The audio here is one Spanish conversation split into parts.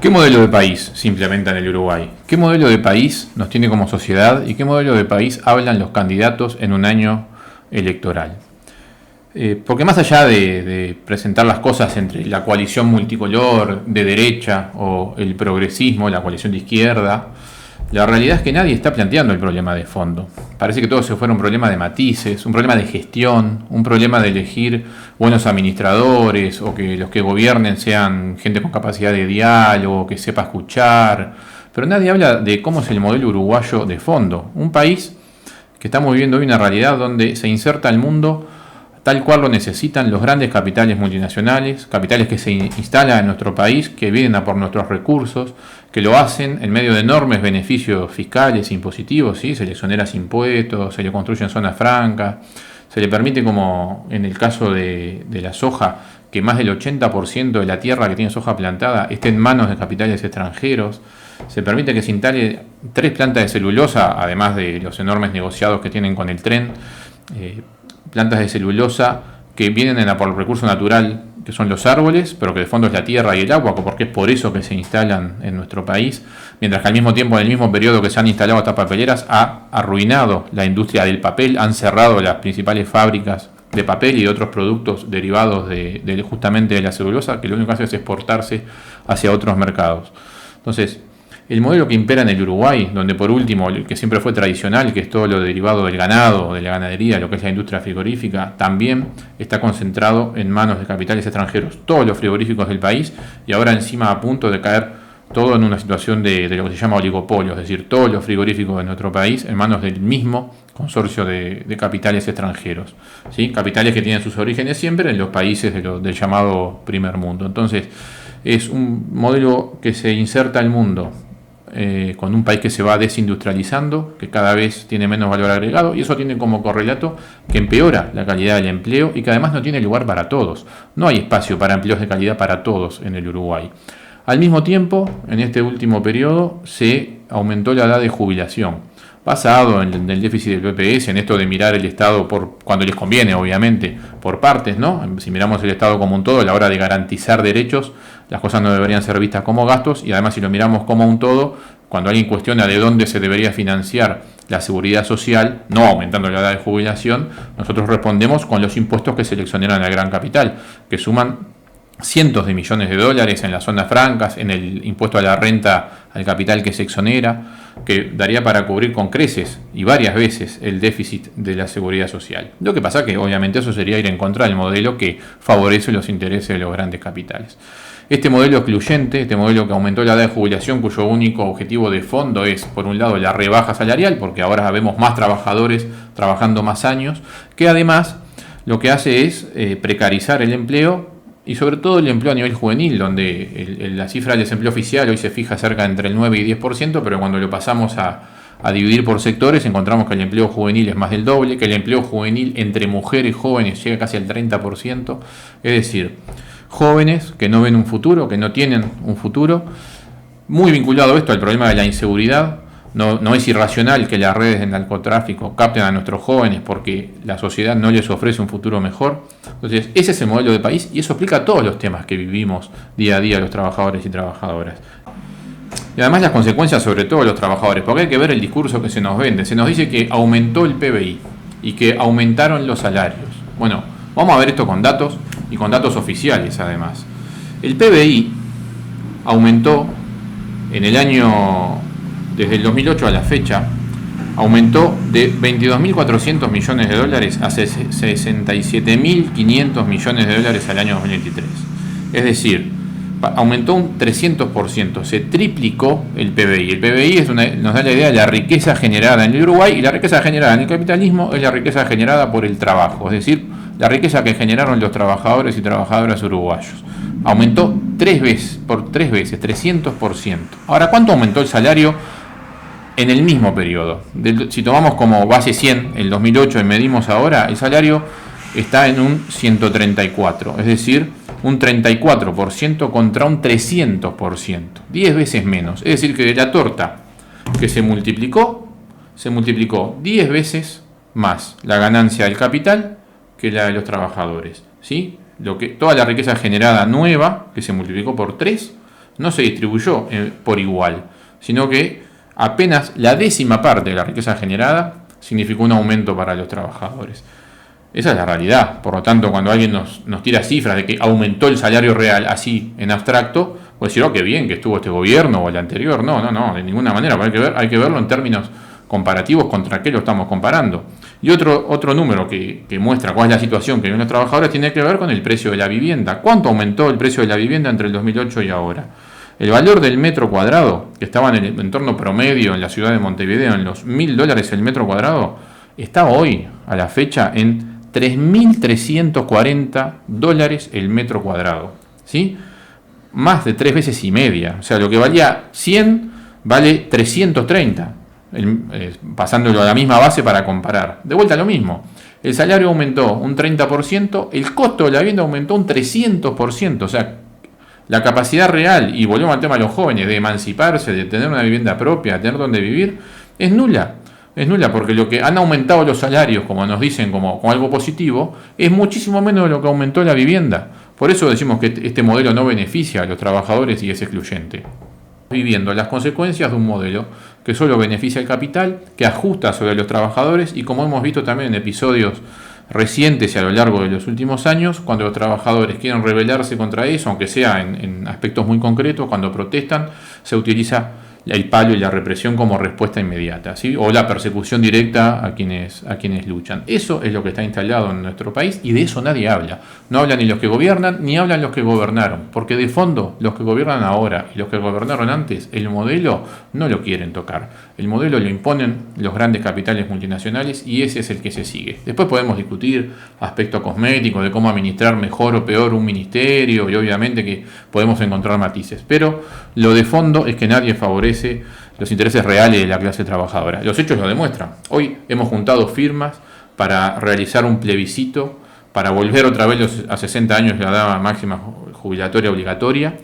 ¿Qué modelo de país se implementa en el Uruguay? ¿Qué modelo de país nos tiene como sociedad y qué modelo de país hablan los candidatos en un año electoral? Porque más allá de presentar las cosas entre la coalición multicolor de derecha o el progresismo, la coalición de izquierda, la realidad es que nadie está planteando el problema de fondo. Parece que todo se fuera un problema de matices, un problema de gestión, un problema de elegir buenos administradores o que los que gobiernen sean gente con capacidad de diálogo, que sepa escuchar. Pero nadie habla de cómo es el modelo uruguayo de fondo. Un país que estamos viviendo hoy una realidad donde se inserta al mundo tal cual lo necesitan los grandes capitales multinacionales, capitales que se instalan en nuestro país, que vienen a por nuestros recursos, que lo hacen en medio de enormes beneficios fiscales e impositivos, ¿sí? Se le exonera impuestos, se le construyen zonas francas, se le permite, como en el caso de la soja, que más del 80% de la tierra que tiene soja plantada esté en manos de capitales extranjeros. Se permite que se instale 3 plantas de celulosa, además de los enormes negociados que tienen con el tren, plantas de celulosa que vienen a por el recurso natural, que son los árboles, pero que de fondo es la tierra y el agua, porque es por eso que se instalan en nuestro país, mientras que al mismo tiempo, en el mismo periodo que se han instalado estas papeleras, ha arruinado la industria del papel, han cerrado las principales fábricas de papel y de otros productos derivados justamente de la celulosa, que lo único que hace es exportarse hacia otros mercados. Entonces, el modelo que impera en el Uruguay, donde por último, el que siempre fue tradicional, que es todo lo derivado del ganado, de la ganadería, lo que es la industria frigorífica, también está concentrado en manos de capitales extranjeros, todos los frigoríficos del país, y ahora encima a punto de caer todo en una situación de lo que se llama oligopolio, es decir, todos los frigoríficos de nuestro país en manos del mismo consorcio de capitales extranjeros, ¿sí? Capitales que tienen sus orígenes siempre en los países del llamado primer mundo. Entonces, es un modelo que se inserta al mundo con un país que se va desindustrializando, que cada vez tiene menos valor agregado, y eso tiene como correlato que empeora la calidad del empleo y que además no tiene lugar para todos. No hay espacio para empleos de calidad para todos en el Uruguay. Al mismo tiempo, en este último periodo se aumentó la edad de jubilación, basado en el déficit del BPS, en esto de mirar el Estado por cuando les conviene, obviamente, por partes, ¿no? Si miramos el Estado como un todo, a la hora de garantizar derechos, las cosas no deberían ser vistas como gastos, y además si lo miramos como un todo, cuando alguien cuestiona de dónde se debería financiar la seguridad social, no aumentando la edad de jubilación, nosotros respondemos con los impuestos que se le exoneran al gran capital, que suman cientos de millones de dólares en las zonas francas, en el impuesto a la renta al capital que se exonera, que daría para cubrir con creces y varias veces el déficit de la seguridad social. Lo que pasa que obviamente eso sería ir en contra del modelo que favorece los intereses de los grandes capitales. Este modelo excluyente, este modelo que aumentó la edad de jubilación, cuyo único objetivo de fondo es, por un lado, la rebaja salarial, porque ahora vemos más trabajadores trabajando más años, que además lo que hace es precarizar el empleo, y sobre todo el empleo a nivel juvenil, donde la cifra del desempleo oficial hoy se fija cerca entre el 9 y 10%, pero cuando lo pasamos a dividir por sectores, encontramos que el empleo juvenil es más del doble, que el empleo juvenil entre mujeres jóvenes llega casi al 30%, es decir, jóvenes que no ven un futuro, que no tienen un futuro, muy vinculado esto al problema de la inseguridad. No es irracional que las redes de narcotráfico capten a nuestros jóvenes porque la sociedad no les ofrece un futuro mejor. Entonces, ese es el modelo de país y eso explica todos los temas que vivimos día a día los trabajadores y trabajadoras. Y además las consecuencias sobre todo los trabajadores, porque hay que ver el discurso que se nos vende. Se nos dice que aumentó el PBI y que aumentaron los salarios. Bueno, vamos a ver esto con datos y con datos oficiales además. El PBI aumentó en el año... Desde el 2008 a la fecha, aumentó de 22.400 millones de dólares a 67.500 millones de dólares al año 2023. Es decir, aumentó un 300%, se triplicó el PBI. El PBI nos da la idea de la riqueza generada en el Uruguay, y la riqueza generada en el capitalismo es la riqueza generada por el trabajo, es decir, la riqueza que generaron los trabajadores y trabajadoras uruguayos. Aumentó 3 veces, 300%. Ahora, ¿cuánto aumentó el salario en el mismo periodo? Si tomamos como base 100 el 2008 y medimos ahora, el salario está en un 134, es decir, un 34% contra un 300%, 10 veces menos. Es decir, que de la torta que se multiplicó 10 veces más la ganancia del capital que la de los trabajadores, ¿sí? Toda la riqueza generada nueva, que se multiplicó por 3, no se distribuyó por igual, sino que apenas la 10ª parte de la riqueza generada significó un aumento para los trabajadores. Esa es la realidad. Por lo tanto, cuando alguien nos tira cifras de que aumentó el salario real así en abstracto, puede decir, oh, qué bien que estuvo este gobierno o el anterior. No, de ninguna manera. Hay que verlo en términos comparativos contra qué lo estamos comparando. Y otro número que muestra cuál es la situación que viven los trabajadores tiene que ver con el precio de la vivienda. ¿Cuánto aumentó el precio de la vivienda entre el 2008 y ahora? El valor del metro cuadrado, que estaba en el entorno promedio en la ciudad de Montevideo en los $1.000 el metro cuadrado, está hoy, a la fecha, en $3.340 el metro cuadrado. ¿Sí? Más de 3 veces y media. O sea, lo que valía 100 vale 330. Pasándolo a la misma base para comparar. De vuelta lo mismo. El salario aumentó un 30%, el costo de la vivienda aumentó un 300%. O sea, la capacidad real, y volvemos al tema de los jóvenes, de emanciparse, de tener una vivienda propia, de tener donde vivir, es nula. Es nula porque lo que han aumentado los salarios, como nos dicen, como algo positivo, es muchísimo menos de lo que aumentó la vivienda. Por eso decimos que este modelo no beneficia a los trabajadores y es excluyente. Viviendo las consecuencias de un modelo que solo beneficia al capital, que ajusta sobre los trabajadores y como hemos visto también en episodios recientes y a lo largo de los últimos años, cuando los trabajadores quieren rebelarse contra eso, aunque sea en aspectos muy concretos, cuando protestan, se utiliza el palo y la represión como respuesta inmediata, ¿sí? O la persecución directa a quienes luchan. Eso es lo que está instalado en nuestro país y de eso nadie habla. No hablan ni los que gobiernan ni hablan los que gobernaron, porque de fondo los que gobiernan ahora y los que gobernaron antes, el modelo no lo quieren tocar. El modelo lo imponen los grandes capitales multinacionales y ese es el que se sigue. Después podemos discutir aspectos cosméticos de cómo administrar mejor o peor un ministerio y obviamente que podemos encontrar matices, pero lo de fondo es que nadie favorece los intereses reales de la clase trabajadora. Los hechos lo demuestran. Hoy hemos juntado firmas para realizar un plebiscito, para volver otra vez a 60 años la edad máxima jubilatoria obligatoria,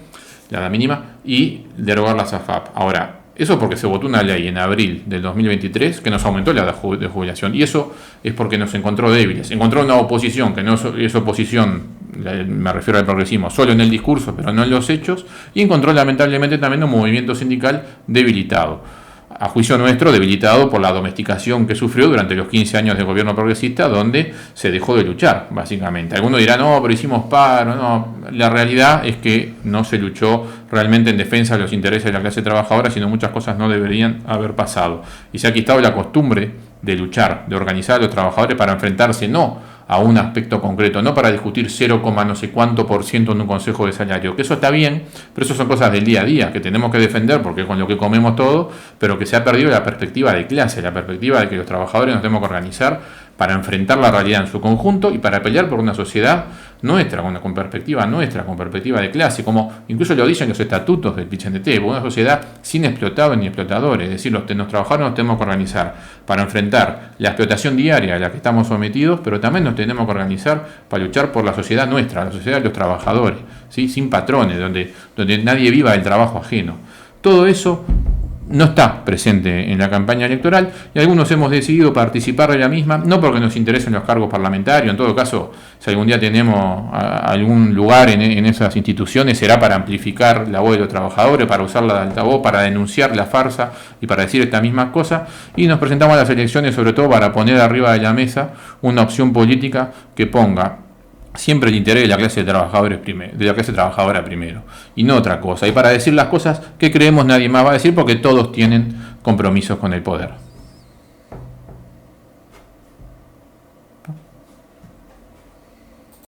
la edad mínima, y derogar la SAFAP. Ahora, eso porque se votó una ley en abril del 2023 que nos aumentó la edad de jubilación, y eso es porque nos encontró débiles. Encontró una oposición que no es oposición, me refiero al progresismo, solo en el discurso, pero no en los hechos, y encontró lamentablemente también un movimiento sindical debilitado. A juicio nuestro, debilitado por la domesticación que sufrió durante los 15 años de gobierno progresista, donde se dejó de luchar, básicamente. Algunos dirán, no, pero hicimos paro. No, la realidad es que no se luchó realmente en defensa de los intereses de la clase trabajadora, sino muchas cosas no deberían haber pasado. Y se ha quitado la costumbre de luchar, de organizar a los trabajadores para enfrentarse no a un aspecto concreto, no para discutir 0, no sé cuánto % en un consejo de salario, que eso está bien, pero eso son cosas del día a día que tenemos que defender porque es con lo que comemos todo, pero que se ha perdido la perspectiva de clase, la perspectiva de que los trabajadores nos tenemos que organizar para enfrentar la realidad en su conjunto y para pelear por una sociedad nuestra, con perspectiva nuestra, con perspectiva de clase, como incluso lo dicen los estatutos del PIT-CNT, una sociedad sin explotados ni explotadores, es decir, los trabajadores nos tenemos que organizar para enfrentar la explotación diaria a la que estamos sometidos, pero también nos tenemos que organizar para luchar por la sociedad nuestra, la sociedad de los trabajadores, ¿sí? Sin patrones, donde nadie viva del trabajo ajeno. Todo eso no está presente en la campaña electoral y algunos hemos decidido participar de la misma, no porque nos interesen los cargos parlamentarios, en todo caso, si algún día tenemos algún lugar en esas instituciones, será para amplificar la voz de los trabajadores, para usarla de altavoz, para denunciar la farsa y para decir estas mismas cosas, y nos presentamos a las elecciones sobre todo para poner arriba de la mesa una opción política que ponga siempre el interés de la clase de trabajadores primero, de la clase trabajadora primero, y no otra cosa. Y para decir las cosas que creemos nadie más va a decir porque todos tienen compromisos con el poder.